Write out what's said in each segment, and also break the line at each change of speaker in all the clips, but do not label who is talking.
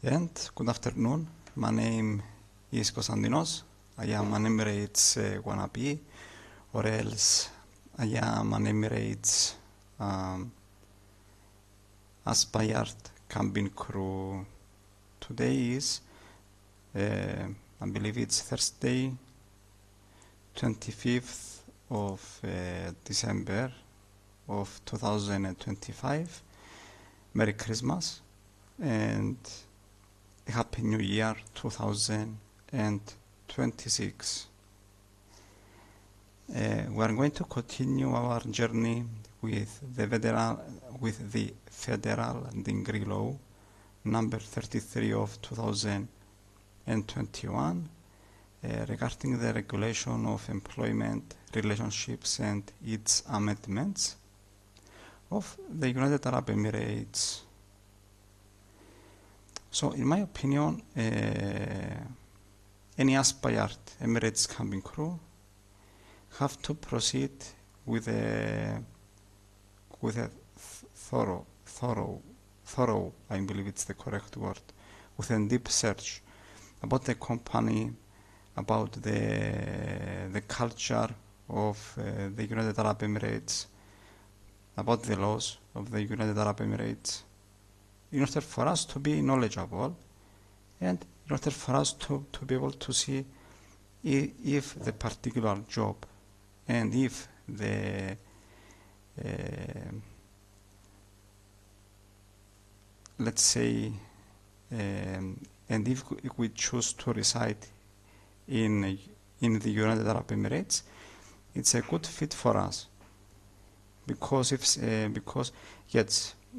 And good afternoon. My name is Konstantinos. I am an Emirates wannabe, or else I am an Emirates aspired cabin crew. Today is, I believe it's Thursday, 25th of December of 2025. Merry Christmas and Happy New Year 2026. We are going to continue our journey with the federal degree law number 33 of 2021 regarding the regulation of employment relationships and its amendments of the United Arab Emirates. So, in my opinion, any aspired Emirates cabin crew have to proceed with a thorough, I believe it's the correct word, with a deep search about the company, about the culture of the United Arab Emirates, about the laws of the United Arab Emirates, in order for us to be knowledgeable and in order for us to be able to see if the particular job and if the let's say and if we choose to reside in the United Arab Emirates, it's a good fit for us, because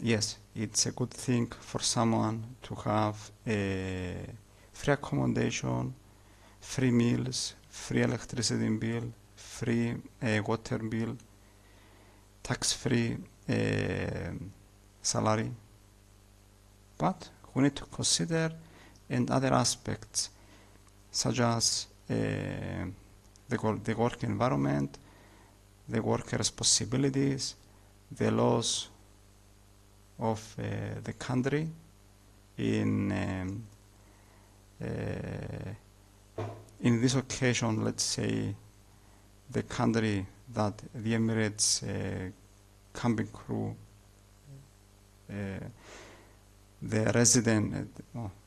yes, it's a good thing for someone to have free accommodation, free meals, free electricity bill, free water bill, tax-free salary. But we need to consider and other aspects, such as the work environment, the work responsibilities, the laws of the country in this occasion. Let's say the country that the Emirates cabin crew, the resident,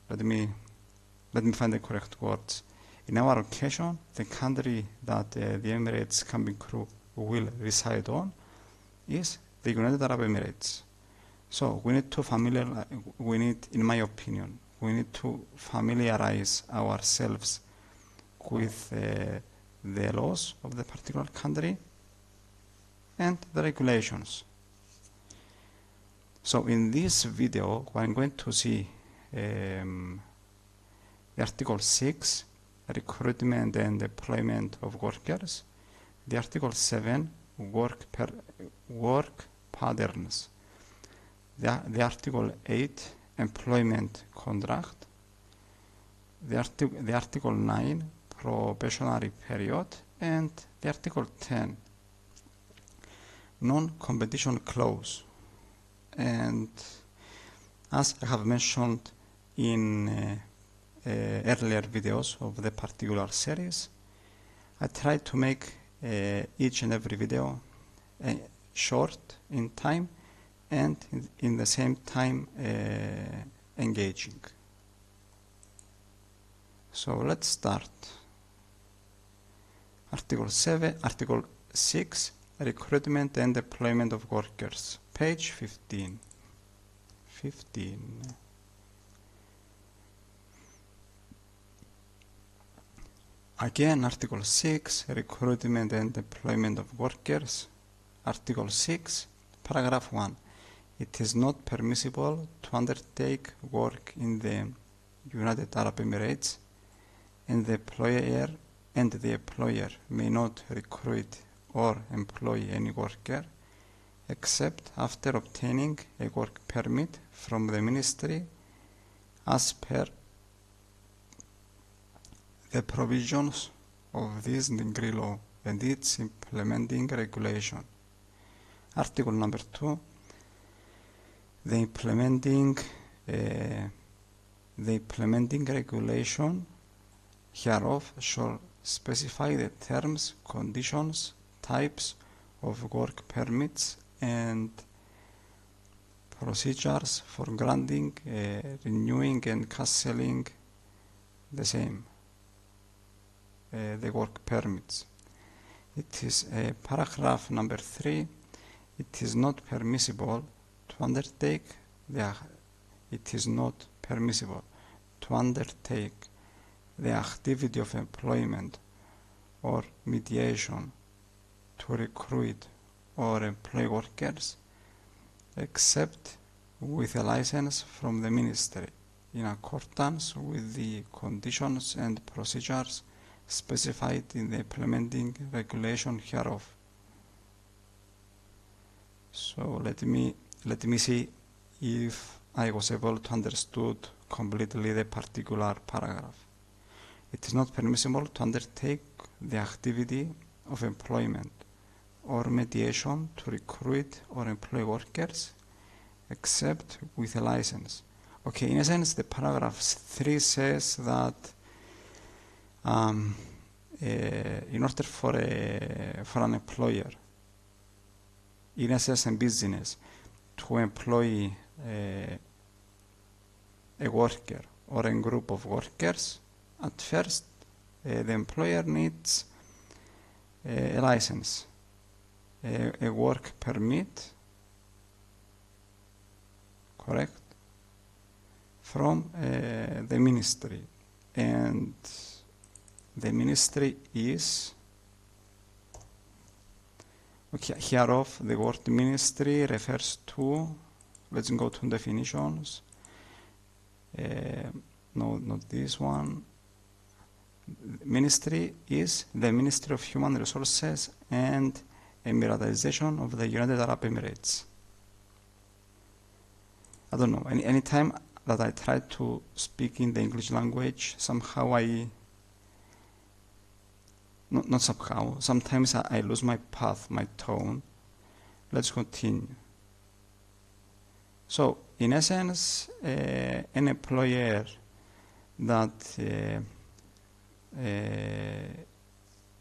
let me find the correct words. In our occasion, the country that the Emirates cabin crew will reside on is the United Arab Emirates. So we need to in my opinion, we need to familiarize ourselves with the laws of the particular country and the regulations. So in this video, I'm going to see the Article 6, Recruitment and Employment of Workers, the Article 7, Work Patterns, the Article 8, Employment Contract, the Article 9, Probationary Period, and the Article 10, Non-Competition Clause. And as I have mentioned in earlier videos of the particular series, I try to make each and every video short in time and in the same time engaging. So let's start. Article 6, Recruitment and Employment of Workers, page 15. Again, Article 6, Recruitment and Employment of Workers. Article 6, Paragraph 1. It is not permissible to undertake work in the United Arab Emirates, and the employer may not recruit or employ any worker except after obtaining a work permit from the ministry as per the provisions of this degree law and its implementing regulation. Article number 2. The implementing The implementing regulation hereof shall specify the terms, conditions, types of work permits and procedures for granting, renewing and cancelling the same, the work permits. It is paragraph number 3. It is not permissible to undertake the activity of employment or mediation to recruit or employ workers except with a license from the ministry in accordance with the conditions and procedures specified in the implementing regulation hereof. So let me see if I was able to understood completely the particular paragraph. It is not permissible to undertake the activity of employment or mediation to recruit or employ workers except with a license. Okay, in a sense, the paragraph 3 says that in order for an employer, in a certain business, to employ a worker or a group of workers, at first the employer needs a license, a work permit, correct, from the ministry, and the ministry is, okay, hereof the word ministry refers to, let's go to definitions, no, not this one. Ministry is the Ministry of Human Resources and Emiratization of the United Arab Emirates. I don't know, any time that I try to speak in the English language, somehow sometimes I lose my path, my tone. Let's continue. So, in essence, an employer that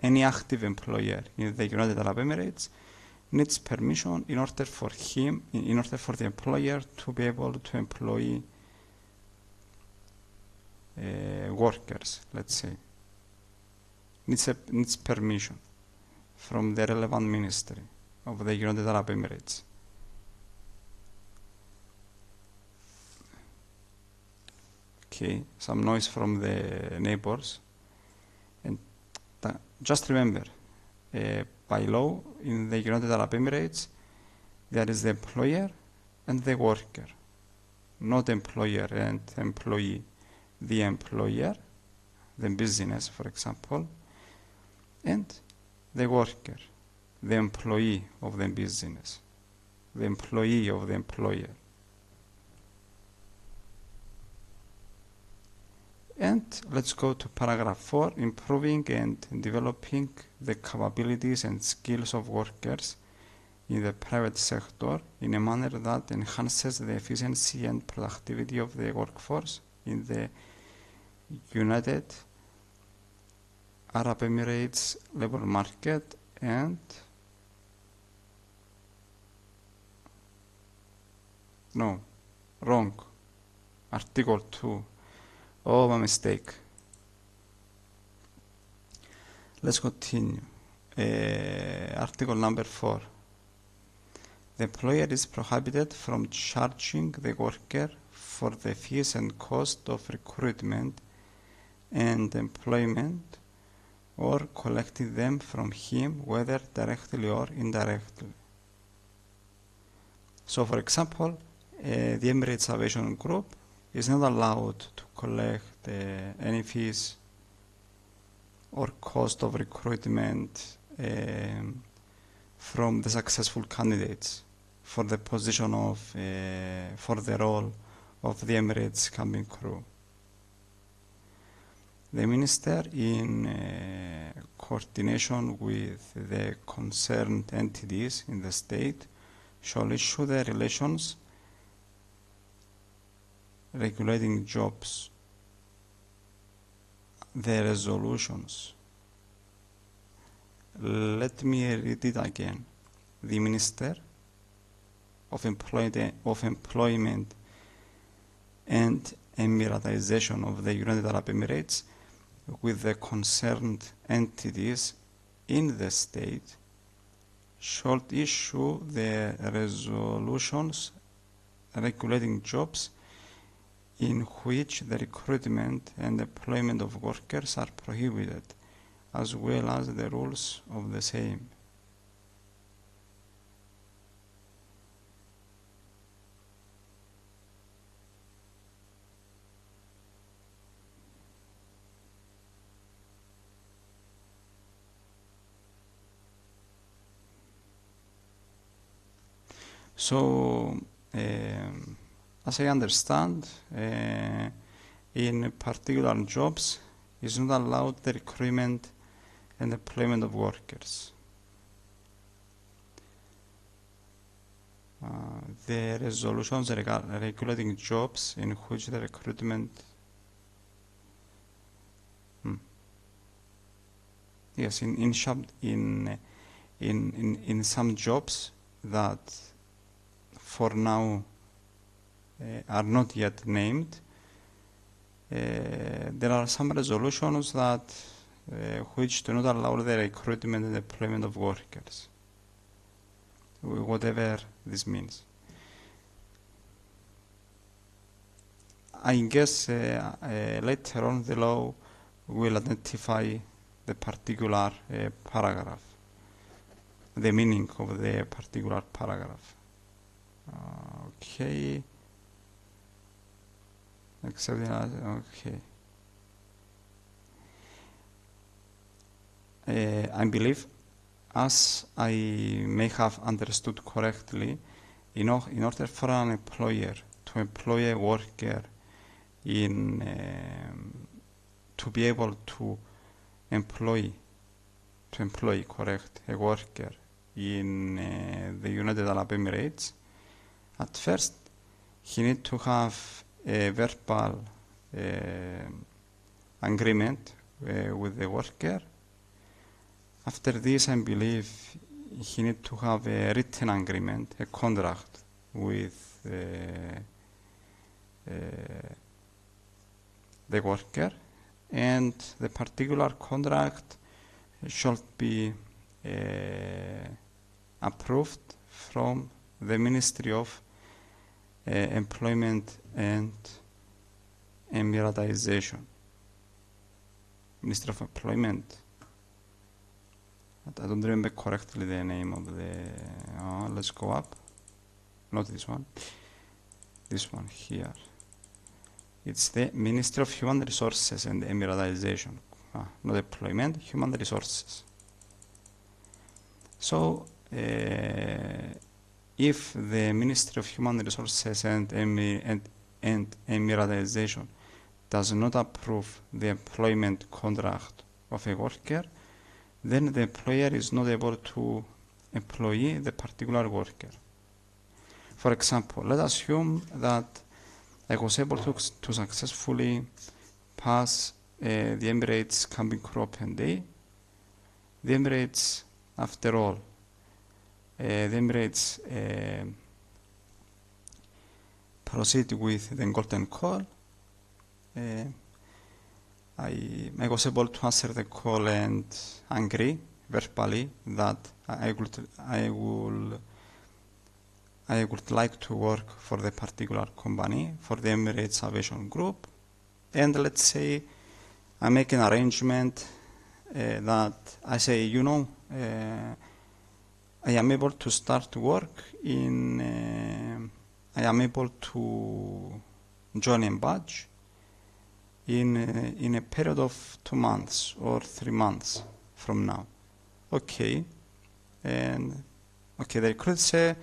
any active employer in the United Arab Emirates needs permission in order for the employer to be able to employ workers, let's say. Needs permission from the relevant ministry of the United Arab Emirates. Okay, some noise from the neighbors. And just remember, by law in the United Arab Emirates, there is the employer and the worker, not employer and employee. The employer, the business, for example, and the worker, the employee of the business, the employee of the employer. And let's go to paragraph 4, improving and developing the capabilities and skills of workers in the private sector in a manner that enhances the efficiency and productivity of the workforce in the United Arab Emirates labor market and no, wrong, article 2. Oh, my mistake. Let's continue. Article number 4. The employer is prohibited from charging the worker for the fees and cost of recruitment and employment or collecting them from him, whether directly or indirectly. So, for example, the Emirates Aviation Group is not allowed to collect any fees or cost of recruitment from the successful candidates for the position of, for the role of the Emirates cabin crew. The minister, in coordination with the concerned entities in the state, shall issue the regulating jobs, the resolutions. Let me read it again. The Minister of Employment and Emiratization of the United Arab Emirates, with the concerned entities in the state, should issue the resolutions regulating jobs in which the recruitment and employment of workers are prohibited, as well as the rules of the same. So, as I understand, in particular jobs, is not allowed the recruitment and employment of workers. The resolutions regulating jobs in which the recruitment yes, in some jobs that for now are not yet named, there are some resolutions that which do not allow the recruitment and employment of workers, whatever this means. I guess later on the law will identify the particular paragraph, the meaning of the particular paragraph. Okay. Okay. I believe, as I may have understood correctly, in order for an employer to employ a worker to be able to employ a worker in the United Arab Emirates, at first he needs to have a verbal agreement with the worker. After this, I believe he needs to have a written agreement, a contract with the worker, and the particular contract should be approved from the Ministry of Employment and Emiratization. Ministry of Employment. I don't remember correctly the name of the... let's go up. Not this one. This one here. It's the Ministry of Human Resources and Emiratization. Not employment, human resources. So, if the Ministry of Human Resources and Emiratization does not approve the employment contract of a worker, then the employer is not able to employ the particular worker. For example, let's assume that I was able to successfully pass the Emirates cabin crew open day. The Emirates, after all, proceed with the golden call. I was able to answer the call and agree verbally that I would like to work for the particular company, for the Emirates Aviation Group, and let's say I make an arrangement that I say, I am able to start work I am able to join a badge in a period of 2 months or 3 months from now. Okay, and the recruiter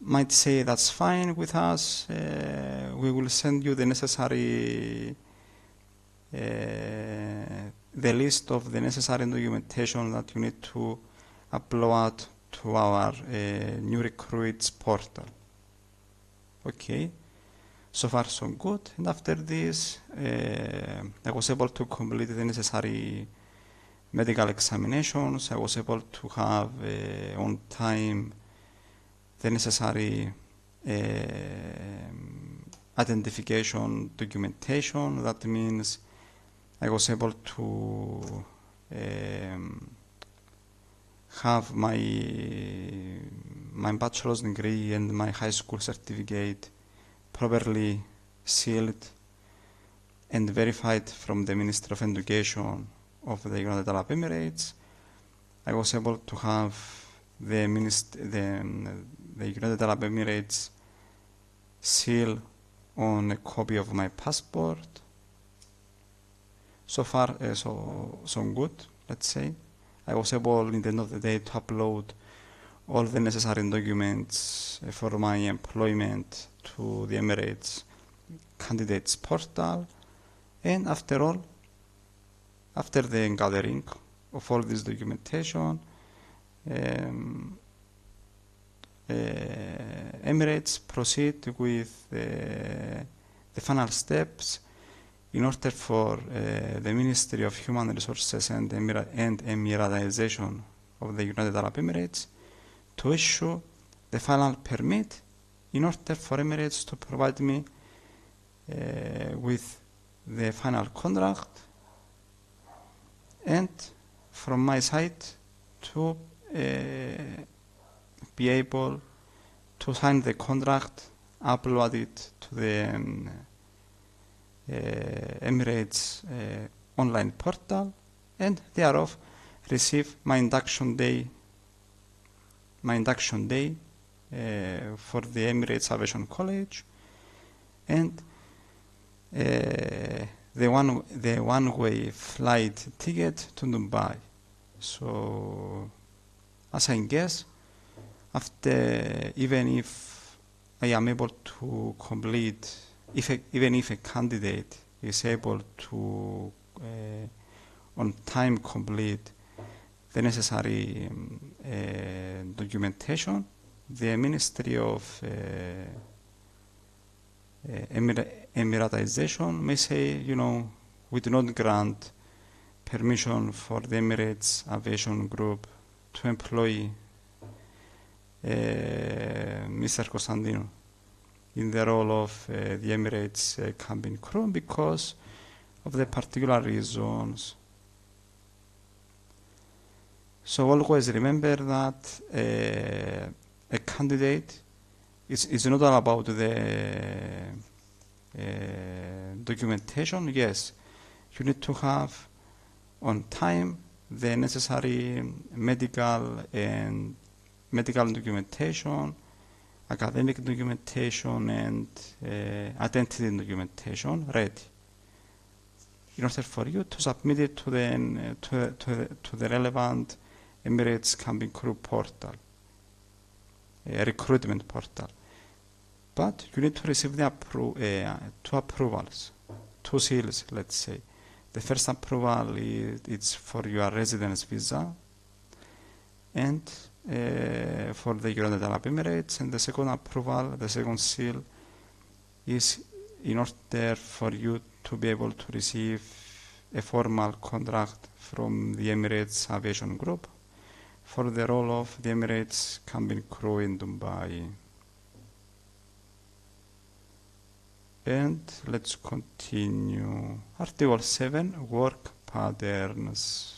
might say that's fine with us. We will send you the necessary the list of the necessary documentation that you need to upload to our new recruits portal. Okay, So far so good. And after this, I was able to complete the necessary medical examinations. I was able to have on time the necessary identification documentation. That means I was able to have my bachelor's degree and my high school certificate properly sealed and verified from the Ministry of Education of the United Arab Emirates. I was able to have the United Arab Emirates seal on a copy of my passport. So far, so good, let's say. I was able, in the end of the day, to upload all the necessary documents for my employment to the Emirates candidates portal. And after all, after the gathering of all this documentation, Emirates proceed with the final steps in order for the Ministry of Human Resources and Emiratization of the United Arab Emirates to issue the final permit in order for Emirates to provide me with the final contract, and from my side to be able to sign the contract, upload it to the Emirates online portal, and thereof receive my induction day for the Emirates Aviation College, and the one-way flight ticket to Dubai. So, as I guess, after, even if I am able to complete, even if a candidate is able to on time complete the necessary documentation, the Ministry of Emiratization may say, we do not grant permission for the Emirates Aviation Group to employ Mr. Costantino in the role of the Emirates cabin crew because of the particular reasons. So always remember that a candidate is not all about the documentation. Yes, you need to have on time the necessary medical documentation, academic documentation, and identity documentation ready in order for you to submit it to the relevant Emirates cabin crew portal, recruitment portal. But you need to receive the two approvals, two seals, let's say. The first approval is for your residence visa and for the United Arab Emirates, and the second approval, the second seal, is in order for you to be able to receive a formal contract from the Emirates Aviation Group for the role of the Emirates cabin crew in Dubai. And let's continue. Article 7, work patterns.